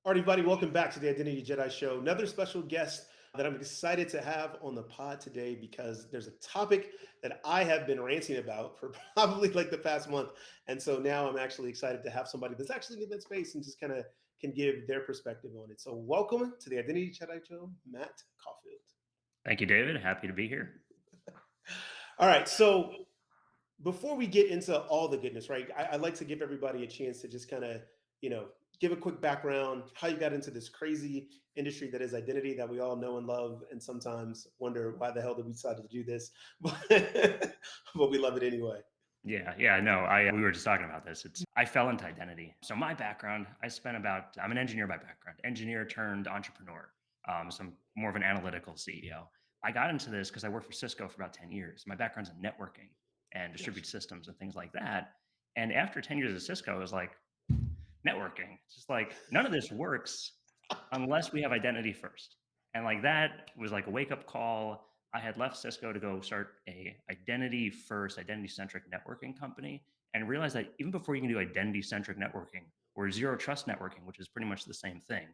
All right, everybody, welcome back to the Identity Jedi Show. Another special guest that I'm excited to have on the pod today because there's a topic that I have been ranting about for probably like the past month. And so now I'm actually excited to have somebody that's actually in that space and just kind of can give their perspective on it. So welcome to the Identity Jedi Show, Matt Caufield. Thank you, David. Happy to be here. All right, so before we get into all the goodness, right, I'd like to give everybody a chance to just kind of, give a quick background, how you got into this crazy industry that is identity that we all know and love, and sometimes wonder why the hell did we decide to do this, but we love it anyway. Yeah, no, I we were just talking about this. I fell into identity. So my background, I'm an engineer by background, engineer turned entrepreneur. So I'm more of an analytical CEO. I got into this because I worked for Cisco for about 10 years. My background's in networking and Yes. distributed systems and things like that. And after 10 years at Cisco, I was like, networking. It's just like none of this works unless we have identity first. And like that was like a wake up call. I had left Cisco to go start a identity first, identity centric networking company, and realized that even before you can do identity centric networking or zero trust networking, which is pretty much the same thing,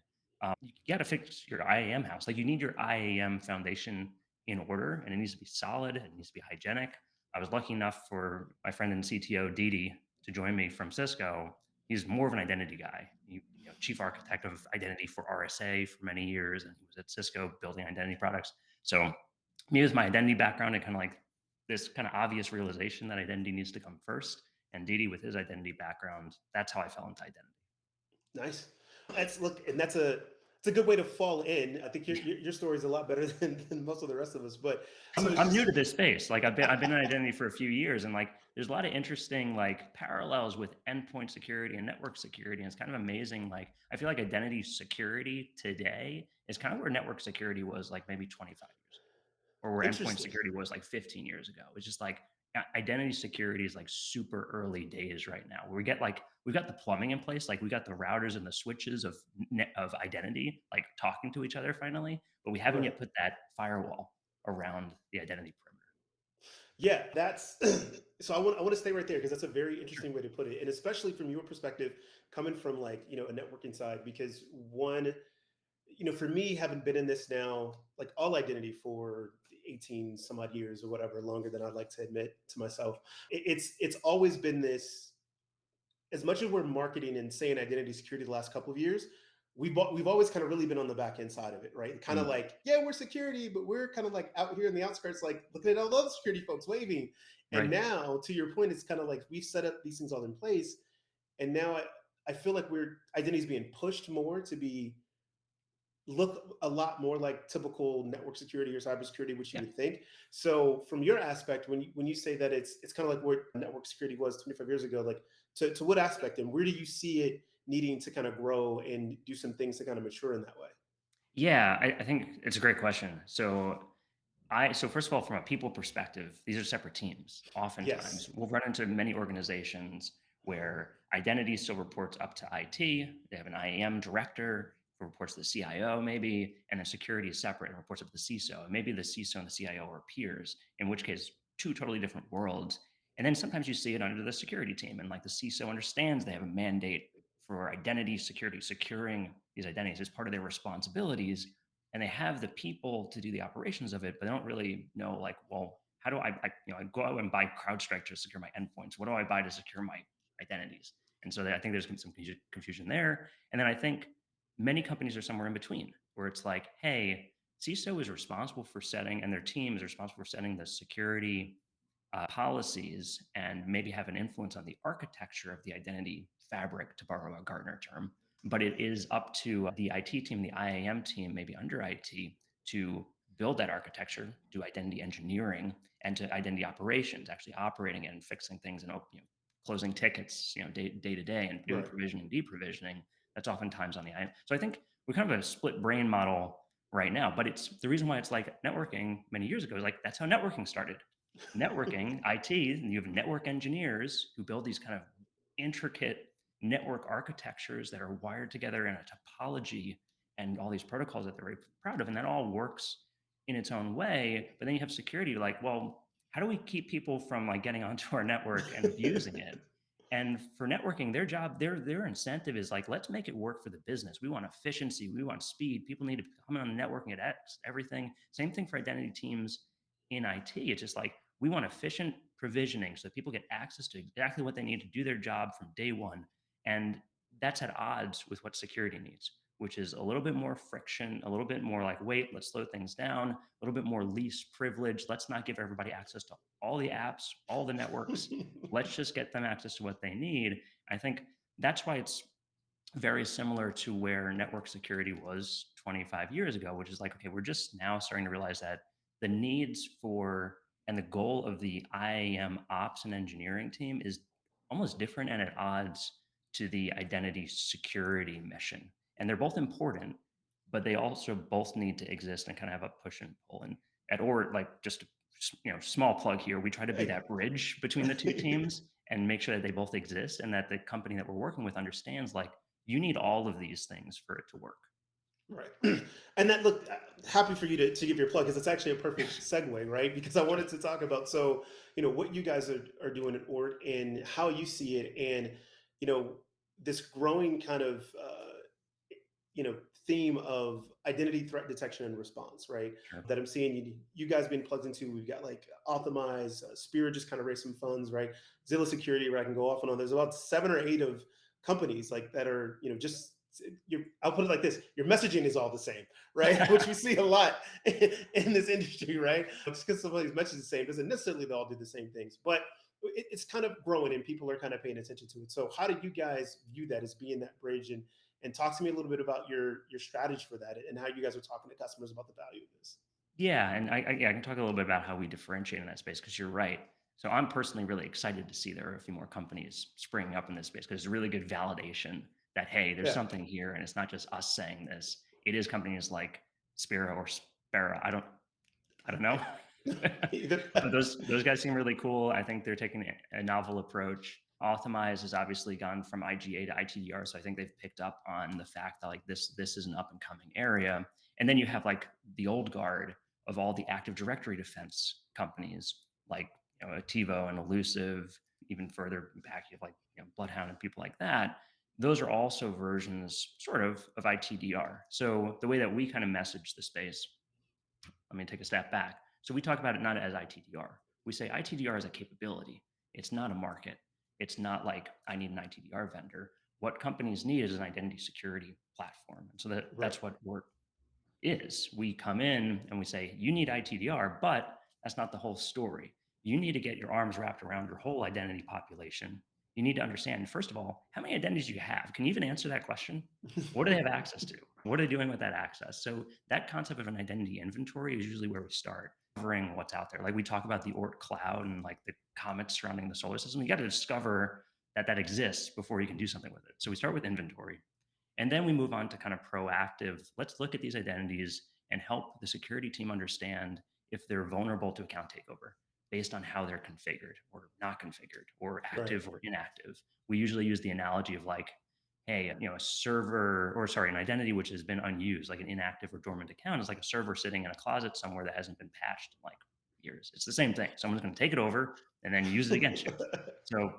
you got to fix your IAM house. Like you need your IAM foundation in order, and it needs to be solid. It needs to be hygienic. I was lucky enough for my friend and CTO Didi to join me from Cisco. He's more of an identity guy. Chief architect of identity for RSA for many years, and he was at Cisco building identity products. So, me with my identity background and kind of like this kind of obvious realization that identity needs to come first, and Didi with his identity background, that's how I fell into identity. Nice. That's look, and that's a it's a good way to fall in. I think your story is a lot better than most of the rest of us. But so I'm, it's I'm new just to this space. Like I've been in identity for a few years, and like there's a lot of interesting like parallels with endpoint security and network security. And it's kind of amazing. Like I feel like identity security today is kind of where network security was like maybe 25 years ago, or where endpoint interesting. security was like 15 years ago. It's just like identity security is like super early days right now. Where we've got the plumbing in place, like we got the routers and the switches of identity like talking to each other finally, but we haven't Right. yet put that firewall around the identity perimeter. Yeah, that's so I want to stay right there because that's a very Sure. interesting way to put it. And especially from your perspective, coming from like, a networking side, because one, for me, having been in this now, like all identity for 18 some odd years or whatever, longer than I'd like to admit to myself, it's always been this, as much as we're marketing and saying identity security the last couple of years, we've always kind of really been on the back end side of it, right? Kind of Mm, like, yeah, we're security, but we're kind of like out here in the outskirts, like looking at all those security folks waving. And right. now, to your point, it's kind of like we've set up these things all in place, and now I feel like we're identity is being pushed more to be look a lot more like typical network security or cybersecurity, which you Yeah. would think. So, from your aspect, when you say that it's kind of like where network security was 25 years ago, like to what aspect, and where do you see it needing to kind of grow and do some things to kind of mature in that way? Yeah, I think it's a great question. So first of all, from a people perspective, these are separate teams. Oftentimes, Yes. we'll run into many organizations where identity still reports up to IT. They have an IAM director who reports to the CIO, maybe, and then security is separate and reports up to the CISO. And maybe the CISO and the CIO are peers, in which case, two totally different worlds. And then sometimes you see it under the security team, and like the CISO understands they have a mandate for identity security, securing these identities as part of their responsibilities, and they have the people to do the operations of it, but they don't really know like, well, how do I go out and buy CrowdStrike to secure my endpoints? What do I buy to secure my identities? And so I think there's some confusion there. And then I think many companies are somewhere in between where it's like, hey, CISO is responsible for setting, and their team is responsible for setting the security policies and maybe have an influence on the architecture of the identity fabric, to borrow a Gartner term. But it is up to the IT team, the IAM team, maybe under IT, to build that architecture, do identity engineering, and to identity operations, actually operating it and fixing things and closing tickets, day to day and doing Right. provisioning, deprovisioning. That's oftentimes on the I. So I think we kind of have a split brain model right now, but it's the reason why it's like networking many years ago is like that's how networking started. Networking, IT, and you have network engineers who build these kind of intricate network architectures that are wired together in a topology and all these protocols that they're very proud of. And that all works in its own way. But then you have security like, well, how do we keep people from like getting onto our network and abusing it? And for networking, their job, their incentive is like, let's make it work for the business. We want efficiency, we want speed. People need to come on networking at X, everything. Same thing for identity teams in IT. It's just like we want efficient provisioning so that people get access to exactly what they need to do their job from day one. And that's at odds with what security needs, which is a little bit more friction, a little bit more like, wait, let's slow things down, a little bit more least privilege. Let's not give everybody access to all the apps, all the networks. Let's just get them access to what they need. I think that's why it's very similar to where network security was 25 years ago, which is like, okay, we're just now starting to realize that the needs for and the goal of the IAM ops and engineering team is almost different and at odds to the identity security mission. And they're both important, but they also both need to exist and kind of have a push and pull. And at or like just small plug here, we try to be Hey. that bridge between the two teams and make sure that they both exist and that the company that we're working with understands like you need all of these things for it to work. Right. And that look, happy for you to give your plug because it's actually a perfect segue, right? Because I wanted to talk about so, what you guys are doing at Ort and how you see it and, you know, this growing kind of you know theme of identity threat detection and response, right? Sure. That I'm seeing you guys being plugged into. We've got like Optimize, Spirit just kind of raised some funds, right? Zilla Security, where I can go off and on. There's about 7 or 8 of companies like that are just I'll put it like this: your messaging is all the same, right? Which we see a lot in this industry, right? Just because somebody's message is the same doesn't necessarily they all do the same things, but it's kind of growing and people are kind of paying attention to it. So how do you guys view that as being that bridge and talk to me a little bit about your strategy for that and how you guys are talking to customers about the value of this. Yeah, and I can talk a little bit about how we differentiate in that space because you're right. So I'm personally really excited to see there are a few more companies springing up in this space because it's really good validation that hey, there's Yeah. something here, and it's not just us saying this. It is companies like Spira or Spera. I don't know. But those guys seem really cool. I think they're taking a novel approach. Optimize has obviously gone from IGA to ITDR, so I think they've picked up on the fact that like this is an up and coming area. And then you have like the old guard of all the Active Directory defense companies, like Ativo and Elusive. Even further back, you have like Bloodhound and people like that. Those are also versions, sort of ITDR. So the way that we kind of message the space, let me take a step back. So we talk about it not as ITDR. We say ITDR is a capability. It's not a market. It's not like I need an ITDR vendor. What companies need is an identity security platform. And so Right. that's what we're is we come in and we say, you need ITDR, but that's not the whole story. You need to get your arms wrapped around your whole identity population. You need to understand, first of all, how many identities do you have? Can you even answer that question? What do they have access to? What are they doing with that access? So that concept of an identity inventory is usually where we start covering what's out there. Like we talk about the Oort cloud and like the comets surrounding the solar system. You got to discover that that exists before you can do something with it. So we start with inventory. And then we move on to kind of proactive. Let's look at these identities and help the security team understand if they're vulnerable to account takeover based on how they're configured or not configured or Right. active or inactive. We usually use the analogy of like, hey, a server or sorry, an identity which has been unused, like an inactive or dormant account is like a server sitting in a closet somewhere that hasn't been patched in like years. It's the same thing. Someone's going to take it over and then use it against you. So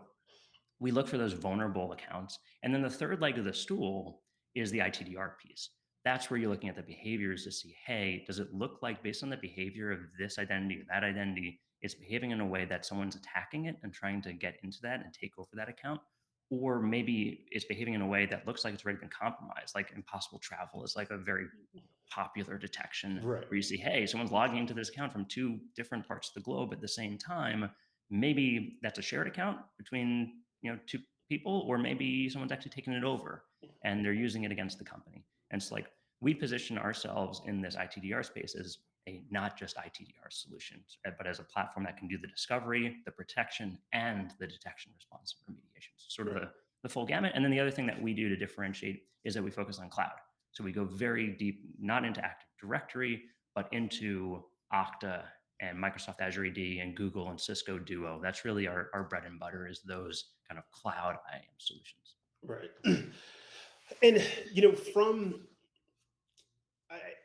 we look for those vulnerable accounts. And then the third leg of the stool is the ITDR piece. That's where you're looking at the behaviors to see, hey, does it look like based on the behavior of this identity or that identity, it's behaving in a way that someone's attacking it and trying to get into that and take over that account? Or maybe it's behaving in a way that looks like it's already been compromised, like impossible travel is like a very popular detection Right. where you see, hey, someone's logging into this account from two different parts of the globe at the same time. Maybe that's a shared account between two people, or maybe someone's actually taking it over and they're using it against the company. And it's like we position ourselves in this ITDR space as a not just ITDR solutions, but as a platform that can do the discovery, the protection, and the detection, response, and remediation. So sort of Right. the full gamut. And then the other thing that we do to differentiate is that we focus on cloud. So we go very deep, not into Active Directory, but into Okta and Microsoft Azure AD and Google and Cisco Duo. That's really our bread and butter, is those kind of cloud IAM solutions. Right. And from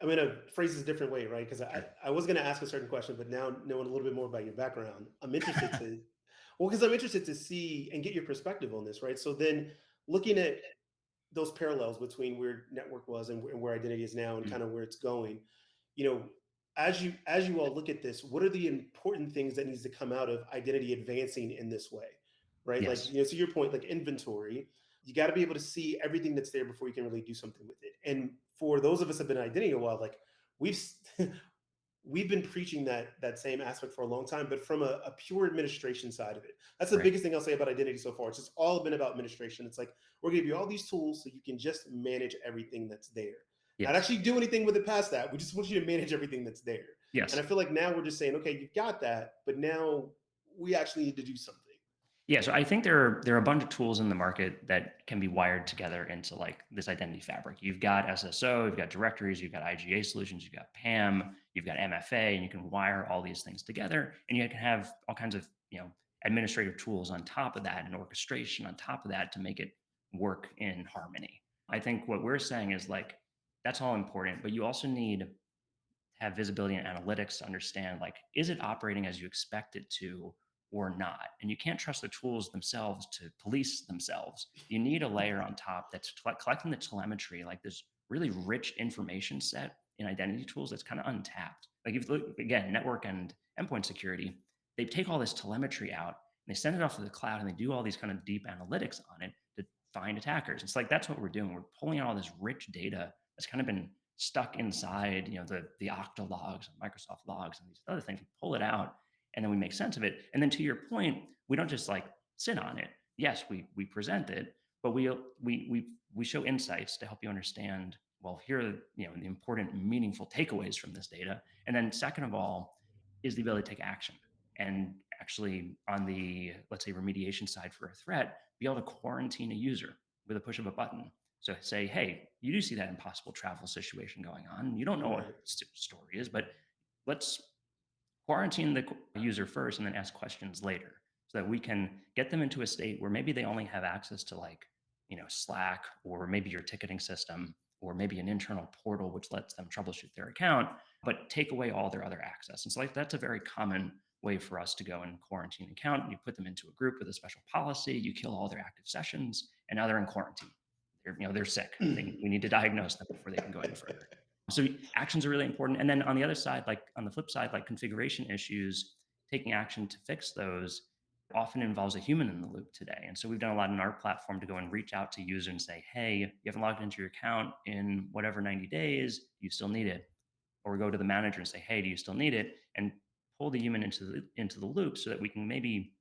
I'm going to phrase this a different way, right? Because Sure. I was going to ask a certain question, but now knowing a little bit more about your background, I'm interested to, well, because I'm interested to see and get your perspective on this, right? So then looking at those parallels between where network was and where identity is now and Mm. kind of where it's going, you know, as you all look at this, what are the important things that needs to come out of identity advancing in this way, right? Like, Yes. to your point, like inventory, you got to be able to see everything that's there before you can really do something with it. And for those of us that have been in identity a while, like we've we've been preaching that same aspect for a long time, but from a pure administration side of it. That's the Right. biggest thing I'll say about identity so far. It's just all been about administration. It's like we're gonna give you all these tools so you can just manage everything that's there. Not Yes. actually do anything with it past that. We just want you to manage everything that's there. And I Yes. feel like now we're just saying, okay, you've got that, but now we actually need to do something. Yeah, so I think there are a bunch of tools in the market that can be wired together into like this identity fabric. You've got SSO, you've got directories, you've got IGA solutions, you've got PAM, you've got MFA, and you can wire all these things together, and you can have all kinds of administrative tools on top of that and orchestration on top of that to make it work in harmony. I think what we're saying is like that's all important, but you also need have visibility and analytics to understand like is it operating as you expect it to or not, and you can't trust the tools themselves to police themselves. You need a layer on top that's collecting the telemetry, like this really rich information set in identity tools that's kind of untapped. Like if you look again, network and endpoint security, they take all this telemetry out and they send it off to the cloud and they do all these kind of deep analytics on it to find attackers. It's like that's what we're doing. We're pulling out all this rich data that's kind of been stuck inside, the Okta logs and Microsoft logs and these other things. We pull it out and then we make sense of it. And then to your point, we don't just like sit on it. Yes, we present it, but we show insights to help you understand. Well, here are the important, meaningful takeaways from this data. And then second of all, is the ability to take action and actually on the let's say remediation side for a threat, be able to quarantine a user with a push of a button. So say, hey, you do see that impossible travel situation going on. You don't know what Right. the story is, but let's quarantine the user first and then ask questions later so that we can get them into a state where maybe they only have access to like Slack or maybe your ticketing system or maybe an internal portal which lets them troubleshoot their account, but take away all their other access. And so like that's a very common way for us to go and quarantine an account. You put them into a group with a special policy, you kill all their active sessions, and now they're in quarantine. They're sick. We need to diagnose them before they can go any further. So actions are really important. And then on the other side, like on the flip side, like configuration issues, taking action to fix those often involves a human in the loop today. And so we've done a lot in our platform to go and reach out to users and say, hey, you haven't logged into your account in whatever 90 days, do you still need it? Or go to the manager and say, hey, do you still need it? And pull the human into the loop so that we can maybe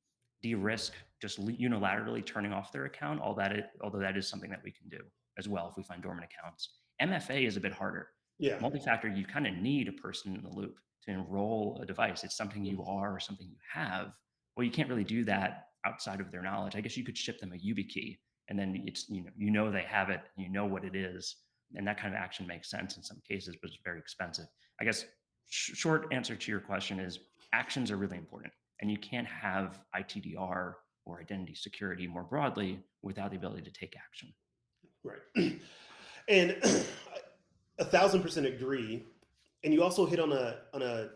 de-risk just unilaterally turning off their account, although that is something that we can do as well if we find dormant accounts. MFA is a bit harder. Yeah. Multi-factor, you kind of need a person in the loop to enroll a device. It's something you are or something you have. Well, you can't really do that outside of their knowledge. I guess you could ship them a YubiKey, and then it's they have it, you know what it is, and that kind of action makes sense in some cases, but it's very expensive. I guess short answer to your question is actions are really important, and you can't have ITDR or identity security more broadly without the ability to take action. Right. And 1,000% agree. And you also hit on a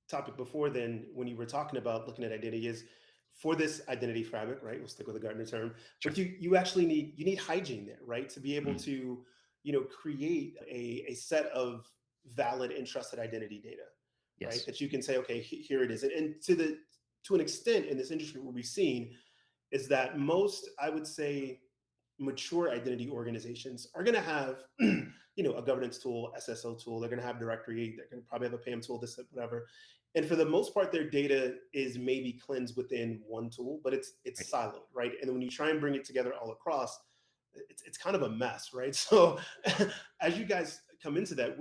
topic before then when you were talking about looking at identity is for this identity fabric, right? We'll stick with the Gartner term, Sure. but you actually need hygiene there, right? To be able Mm. to create a set of valid and trusted identity data, right? Yes. That you can say, okay, here it is. And to an extent in this industry, what we've seen is that most, I would say, mature identity organizations are going to have a governance tool, SSO tool. They're going to have directory. They're going to probably have a PAM tool, this, whatever. And for the most part, their data is maybe cleansed within one tool, but it's Right. siloed, right? And then when you try and bring it together all across, it's kind of a mess, right? So as you guys come into that,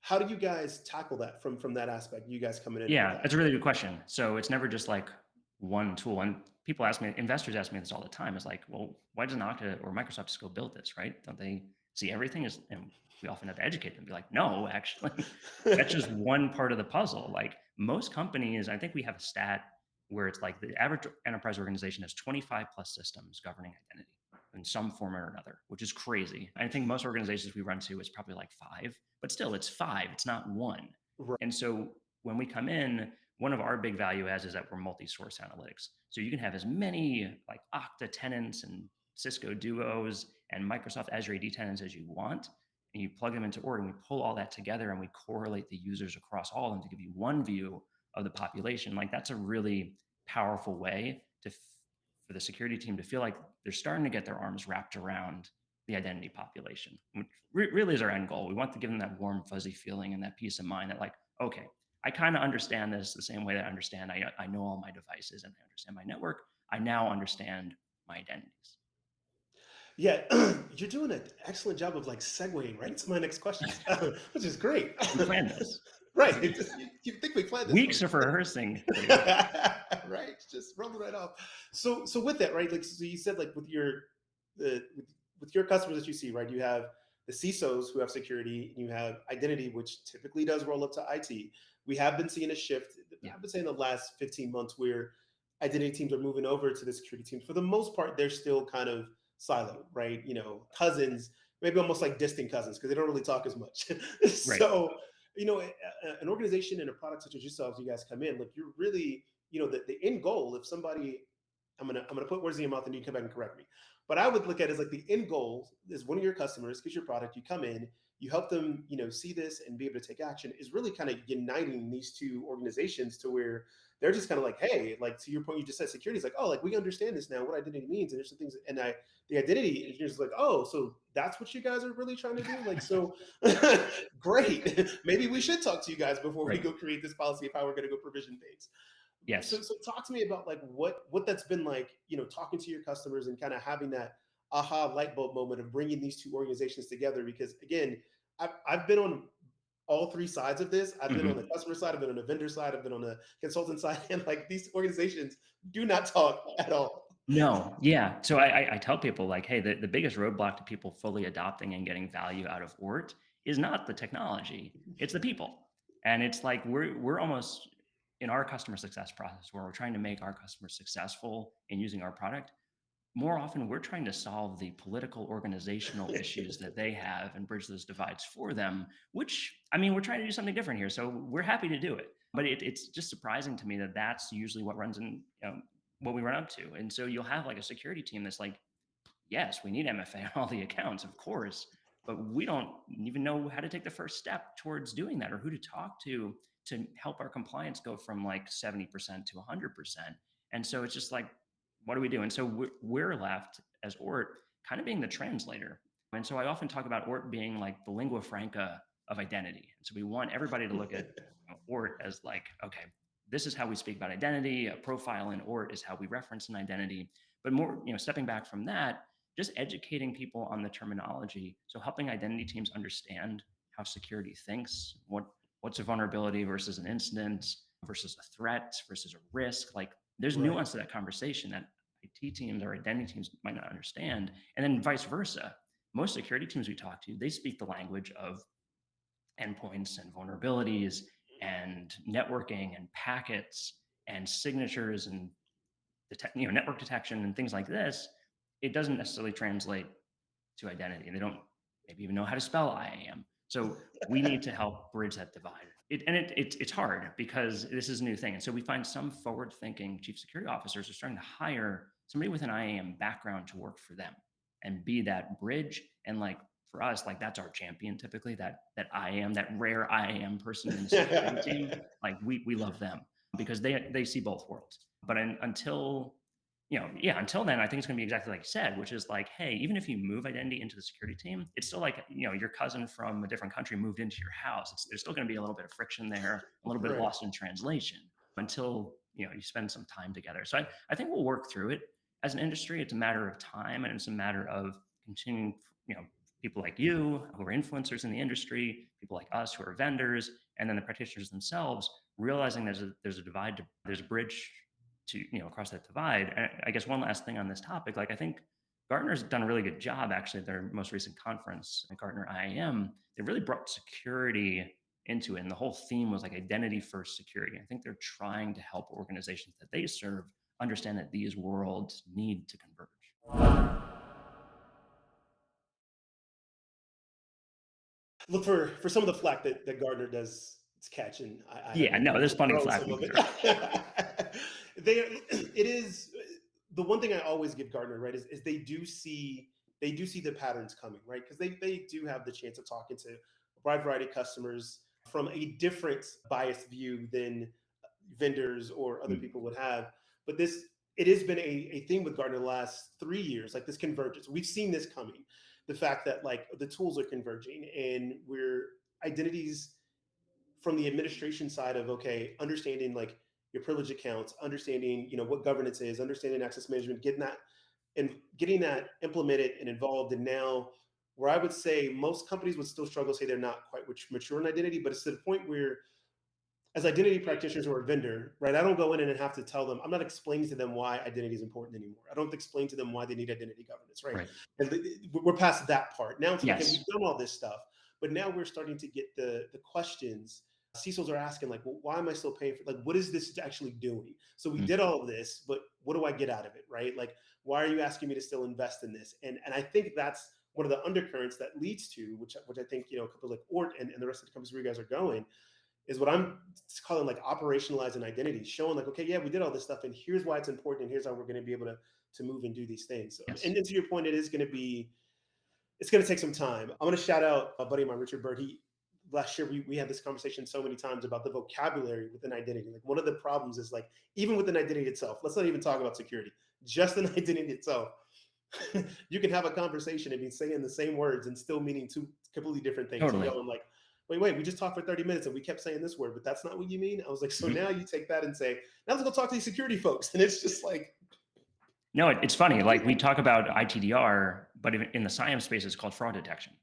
How do you guys tackle that from that aspect? You guys coming in with Yeah, that? that's a really good question. So it's never just like one tool. And people ask me, investors ask me this all the time. Is like, well, why doesn't Okta or Microsoft just go build this, right? Don't they see everything? Is and we often have to educate them. Be like, no, actually, that's just one part of the puzzle. Like most companies, I think we have a stat where it's like the average enterprise organization has 25 plus systems governing identity in some form or another, which is crazy. I think most organizations we run to is probably like five, but still it's five, it's not one. Right. And so when we come in, one of our big value adds is that we're multi-source analytics. So you can have as many like Okta tenants and Cisco Duos and Microsoft Azure AD tenants as you want, and you plug them into Ort, and we pull all that together and we correlate the users across all of them to give you one view of the population. Like that's a really powerful way for the security team to feel like they're starting to get their arms wrapped around the identity population, which really is our end goal. We want to give them that warm, fuzzy feeling and that peace of mind that, like, okay, I kind of understand this the same way that I understand I know all my devices and I understand my network. I now understand my identities. Yeah, you're doing an excellent job of like segueing right into my next questions, which is great. We planned this. Right, you think we planned this, Weeks folks? of rehearsing. Right, just rolling right off. So with that, right? Like, so you said, like the with your customers that you see, right? You have the CISOs who have security, and you have identity, which typically does roll up to IT. We have been seeing a shift. Yeah. I've been saying the last 15 months where identity teams are moving over to the security teams. For the most part, they're still kind of siloed, right? Cousins, maybe almost like distant cousins, because they don't really talk as much. Right. So, an organization and a product such as yourselves, you guys come in, like you're really, the end goal. If somebody, I'm gonna put words in your mouth and you come back and correct me. But I would look at it as like the end goal is one of your customers gets your product, you come in, you help them, see this and be able to take action. Is really kind of uniting these two organizations to where they're just kind of like, hey, like to your point, you just said security is like, oh, like we understand this now, what identity means, and there's some things, and the identity engineers is like, oh, so that's what you guys are really trying to do, like so. Great. Maybe we should talk to you guys before we Right. go create this policy of how we're going to go provision things. So, Yes. so talk to me about like what that's been like, talking to your customers and kind of having that aha light bulb moment of bringing these two organizations together. Because again, I've been on all three sides of this. I've been on the Mhm. customer side, I've been on the vendor side, I've been on the consultant side, and like these organizations do not talk at all. No, yeah. So I tell people like, hey, the biggest roadblock to people fully adopting and getting value out of Ort is not the technology, it's the people. And it's like we're almost in our customer success process where we're trying to make our customers successful in using our product. More often, we're trying to solve the political organizational issues that they have and bridge those divides for them, which, I mean, we're trying to do something different here. So we're happy to do it. But it's just surprising to me that that's usually what runs in, what we run up to. And so you'll have like a security team that's like, yes, we need MFA on all the accounts, of course, but we don't even know how to take the first step towards doing that or who to talk to help our compliance go from like 70% to 100%. And so it's just like, what do we do? And so we're left as Ort kind of being the translator. And so I often talk about Ort being like the lingua franca of identity. And so we want everybody to look at Ort as like, okay, this is how we speak about identity. A profile in Ort is how we reference an identity. But more, stepping back from that, just educating people on the terminology. So helping identity teams understand how security thinks, what's a vulnerability versus an incident versus a threat versus a risk. Like there's Right. nuance to that conversation that IT teams or identity teams might not understand. And then vice versa. Most security teams we talk to, they speak the language of endpoints and vulnerabilities and networking and packets and signatures and network detection and things like this. It doesn't necessarily translate to identity, and they don't maybe even know how to spell IAM. So we need to help bridge that divide. It's hard because this is a new thing, and so we find some forward-thinking chief security officers are starting to hire somebody with an IAM background to work for them and be that bridge. And like for us, like that's our champion typically. That IAM, that rare IAM person in the security team. Like we love them because they see both worlds. But until until then, I think it's going to be exactly like you said, which is like, hey, even if you move identity into the security team, it's still like, your cousin from a different country moved into your house. There's still going to be a little bit of friction there, a little bit of Right. lost in translation until, you spend some time together. So I think we'll work through it as an industry. It's a matter of time and it's a matter of continuing, people like you who are influencers in the industry, people like us who are vendors, and then the practitioners themselves realizing there's a divide, there's a bridge to across that divide. And I guess one last thing on this topic, like I think Gartner's done a really good job actually at their most recent conference at Gartner IAM. They really brought security into it, and the whole theme was like identity first security. I think they're trying to help organizations that they serve understand that these worlds need to converge. Look for some of the flack that Gardner does catch, and I have Yeah, no no, problem there's plenty of throwing flack some we of can it. throw. they it is the one thing I always give Gardner, right, is they do see the patterns coming, right? Because they do have the chance of talking to a wide variety of customers from a different biased view than vendors or other Mm, people would have. But this it has been a thing with Gardner the last 3 years, like this convergence. We've seen this coming. The fact that like the tools are converging and we're identities from the administration side of okay, understanding like your privilege accounts, understanding what governance is, understanding access management, getting that implemented and involved. And now, where I would say most companies would still struggle, say they're not quite mature in identity, but it's to the point where as identity practitioners or a vendor, right? I don't go in and have to tell them, I'm not explaining to them why identity is important anymore. I don't explain to them why they need identity governance, right? right. And we're past that part. Now it's like, okay, Yes. we've done all this stuff, but now we're starting to get the questions. CISOs are asking, like, well, why am I still paying for, like, what is this actually doing? So we Mm, did all of this, but what do I get out of it, right? Like, why are you asking me to still invest in this? And I think that's one of the undercurrents that leads to, which I think, a couple like Ort and the rest of the companies where you guys are going, is what I'm calling like operationalizing identity, showing like, okay, yeah, we did all this stuff, and here's why it's important, and here's how we're going to be able to move and do these things. So, yes. and to your point, it's going to take some time. I'm going to shout out a buddy of mine, Richard Bird. He last year we had this conversation so many times about the vocabulary within identity. Like one of the problems is like even within identity itself. Let's not even talk about security. Just in identity itself, you can have a conversation and be saying the same words and still meaning two completely different things. And Totally. going like, wait, we just talked for 30 minutes and we kept saying this word, but that's not what you mean. I was like, so Mhm. now you take that and say, now let's go talk to these security folks. And it's just like, No, it's funny. Like we talk about ITDR, but in the science space, it's called fraud detection.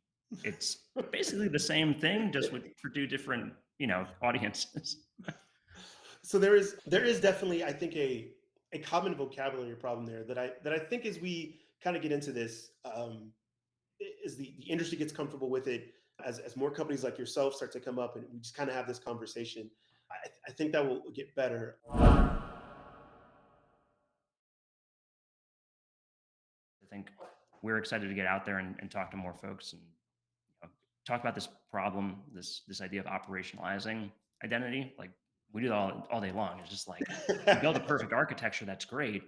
It's basically the same thing, just for two different, audiences. so there is definitely, I think, a common vocabulary problem there that I think as we kind of get into this, as the industry gets comfortable with it, as more companies like yourself start to come up and we just kind of have this conversation, I think that will get better. I think we're excited to get out there and talk to more folks and talk about this problem, this idea of operationalizing identity. Like we do that all day long. It's just like you build a perfect architecture that's great.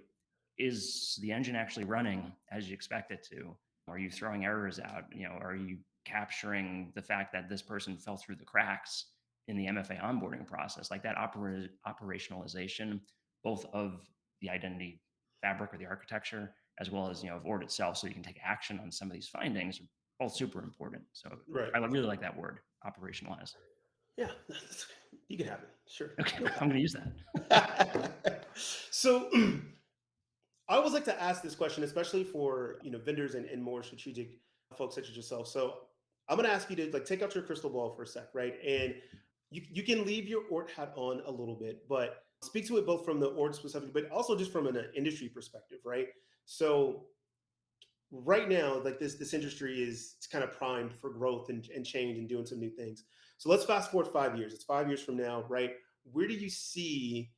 Is the engine actually running as you expect it to? Are you throwing errors out? Are you capturing the fact that this person fell through the cracks in the MFA onboarding process? Like that operationalization, both of the identity fabric or the architecture, as well as of ORD itself, so you can take action on some of these findings, are both super important. So Right. I really like that word, operationalize. Yeah, you can have it. Sure. Okay, No I'm going to use that. so I always like to ask this question, especially for vendors and more strategic folks such as yourself. So I'm going to ask you to like take out your crystal ball for a sec, right? And you can leave your ORT hat on a little bit, but speak to it both from the ORT specific, but also just from an industry perspective, right? So right now, like this industry is it's kind of primed for growth and change and doing some new things. So let's fast forward 5 years. It's 5 years from now, right? Where do you see,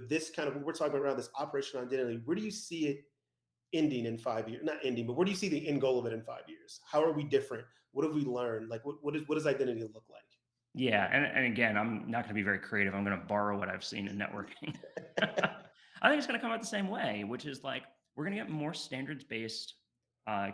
this kind of what we're talking about around this operational identity? Where do you see it ending in 5 years? Not ending, but where do you see the end goal of it in 5 years? How are we different? What have we learned? Like what does identity look like? Yeah, and again, I'm not going to be very creative. I'm going to borrow what I've seen in networking. I think it's going to come out the same way, which is like we're going to get more standards-based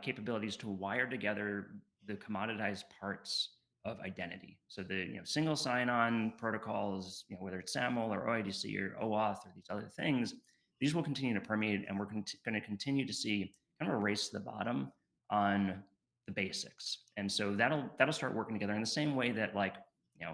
capabilities to wire together the commoditized parts of identity. So the single sign-on protocols, whether it's SAML or OIDC or OAuth or these other things, these will continue to permeate, and we're going to continue to see kind of a race to the bottom on the basics. And so that'll start working together in the same way that like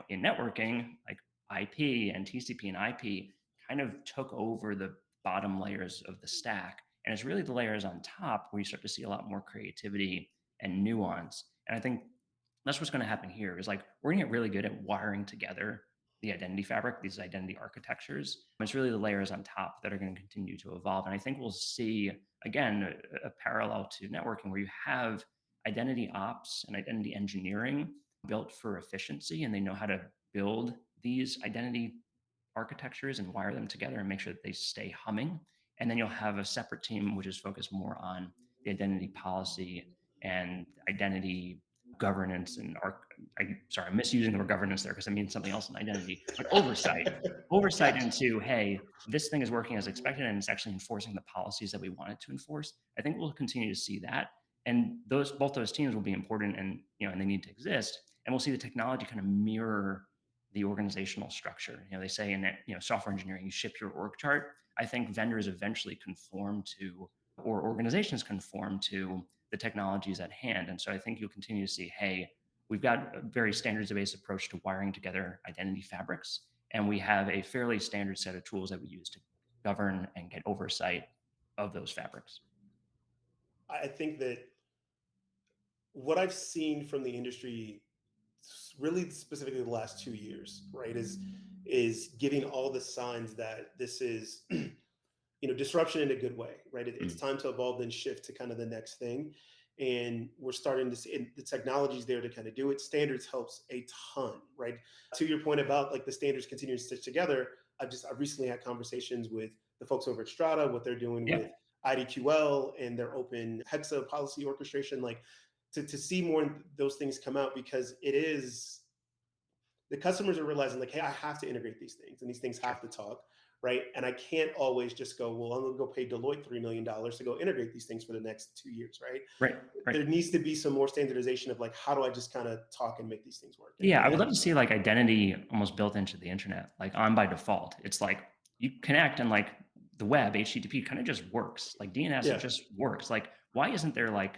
in networking, like IP and TCP and IP kind of took over the bottom layers of the stack. And it's really the layers on top where you start to see a lot more creativity and nuance. And I think that's what's going to happen here is like we're going to get really good at wiring together the identity fabric, these identity architectures. It's really the layers on top that are going to continue to evolve. And I think we'll see, again, a parallel to networking where you have identity ops and identity engineering built for efficiency, and they know how to build these identity architectures and wire them together and make sure that they stay humming. And then you'll have a separate team which is focused more on the identity policy and identity governance and sorry, I'm misusing the word governance there because I mean something else in identity, but oversight Gotcha. into, hey, this thing is working as expected and it's actually enforcing the policies that we want it to enforce. I think we'll continue to see that. And both those teams will be important, and and they need to exist. And we'll see the technology kind of mirror the organizational structure. They say in software engineering, you ship your org chart. I think vendors eventually conform to, or organizations conform to the technologies at hand. And so I think you'll continue to see, hey, we've got a very standards-based approach to wiring together identity fabrics, and we have a fairly standard set of tools that we use to govern and get oversight of those fabrics. I think that what I've seen from the industry, really specifically the last 2 years, right, is giving all the signs that this is disruption in a good way, right? It's Mm. time to evolve and shift to kind of the next thing. And we're starting to see, and the technology's there to kind of do it. Standards helps a ton, right? To your point about like the standards continuing to stitch together, I recently had conversations with the folks over at Strata, what they're doing Yeah. with IDQL and their open Hexa policy orchestration, like to see more of those things come out, because it is, the customers are realizing like, hey, I have to integrate these things and these things Sure. have to talk, right? And I can't always just go, well, I'm going to go pay Deloitte $3 million to go integrate these things for the next 2 years, right? Right. Right. There needs to be some more standardization of like, how do I just kind of talk and make these things work? Yeah, I would love to see like identity almost built into the internet, like on by default. It's like you connect and like the web, HTTP kind of just works. Like DNS, it Yeah. just works. Like, why isn't there like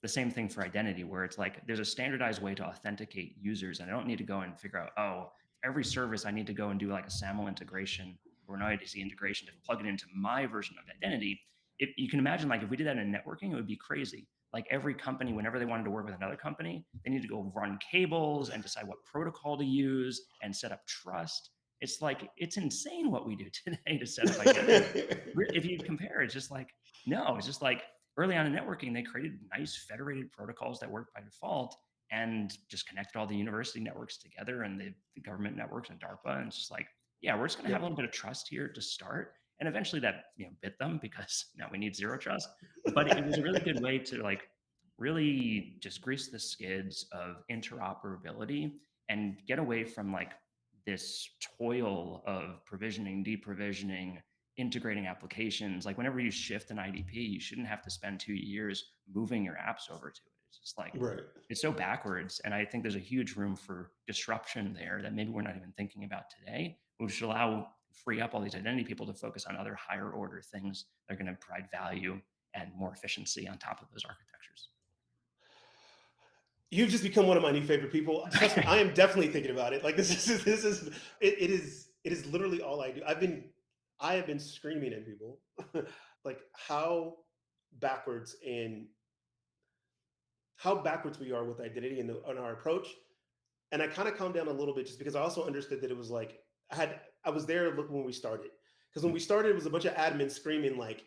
the same thing for identity where it's like there's a standardized way to authenticate users and I don't need to go and figure out, oh, every service I need to go and do like a SAML integration or an IDC integration to plug it into my version of identity. If you can imagine, like if we did that in networking, it would be crazy. Like every company, whenever they wanted to work with another company, they need to go run cables and decide what protocol to use and set up trust. It's like, it's insane what we do today to set up identity. If you compare, it's just like, no, it's just like early on in networking, they created nice federated protocols that worked by default and just connected all the university networks together and the government networks and DARPA. And it's just like, yeah, we're just going to have a Yep. little bit of trust here to start. And eventually that, bit them because now we need zero trust. But it was a really good way to like really just grease the skids of interoperability and get away from like this toil of provisioning, deprovisioning, integrating applications. Like whenever you shift an IDP, you shouldn't have to spend 2 years moving your apps over to it. It's just like, Right. it's so backwards. And I think there's a huge room for disruption there that maybe we're not even thinking about today, which should free up all these identity people to focus on other higher order things that are going to provide value and more efficiency on top of those architectures. You've just become one of my new favorite people. Trust me, I am definitely thinking about it. Like it is literally all I do. I have been screaming at people like backwards and how backwards we are with identity and our approach. And I kind of calmed down a little bit just because I also understood that it was like I was there when we started. Because when we started, it was a bunch of admins screaming like,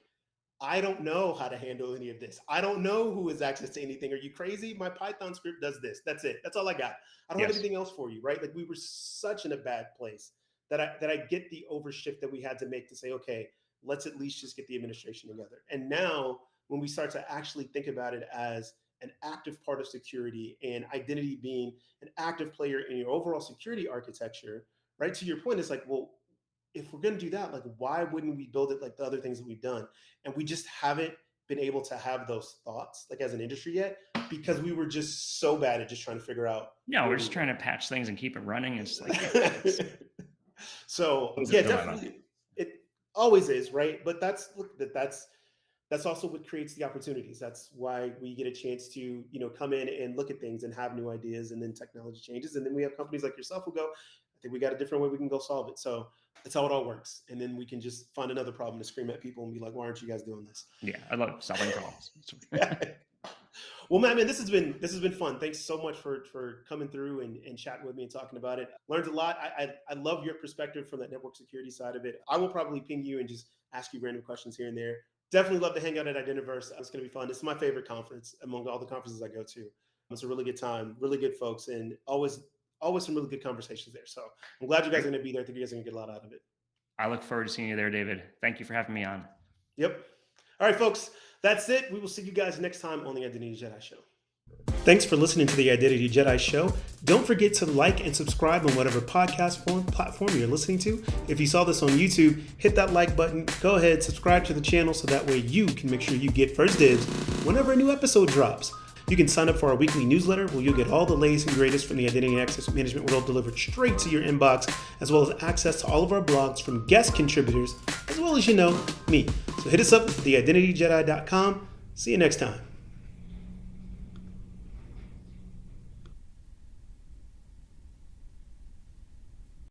I don't know how to handle any of this. I don't know who has access to anything. Are you crazy? My Python script does this. That's it. That's all I got. I don't have Yes. anything else for you, right? Like we were such in a bad place that I get the overshift that we had to make to say, okay, let's at least just get the administration together. And now when we start to actually think about it as an active part of security and identity being an active player in your overall security architecture, right? To your point, it's like, well, if we're going to do that, like, why wouldn't we build it like the other things that we've done? And we just haven't been able to have those thoughts, like as an industry yet, because we were just so bad at just trying to figure out No, where we're we just trying to patch things and keep it running. It's like, yeah, were. it's So always a yeah, dilemma. definitely, it always is, right? But that's also what creates the opportunities. That's why we get a chance to come in and look at things and have new ideas, and then technology changes, and then we have companies like yourself who go, I think we got a different way we can go solve it. So that's how it all works, and then we can just find another problem to scream at people and be like, why aren't you guys doing this? Yeah, I love solving problems. Yeah. Well, Matt, man, this has been fun. Thanks so much for coming through and chatting with me and talking about it. Learned a lot. I love your perspective from that network security side of it. I will probably ping you and just ask you random questions here and there. Definitely love to hang out at Identiverse. It's going to be fun. It's my favorite conference among all the conferences I go to. It's a really good time, really good folks, and always some really good conversations there. So I'm glad you guys are going to be there. I think you guys are going to get a lot out of it. I look forward to seeing you there, David. Thank you for having me on. Yep. All right, folks, that's it. We will see you guys next time on the Identity Jedi Show. Thanks for listening to the Identity Jedi Show. Don't forget to like and subscribe on whatever podcast platform you're listening to. If you saw this on YouTube, hit that like button. Go ahead, subscribe to the channel so that way you can make sure you get first dibs whenever a new episode drops. You can sign up for our weekly newsletter where you'll get all the latest and greatest from the identity and access management world delivered straight to your inbox, as well as access to all of our blogs from guest contributors, as well as, me. So hit us up at theidentityjedi.com. See you next time.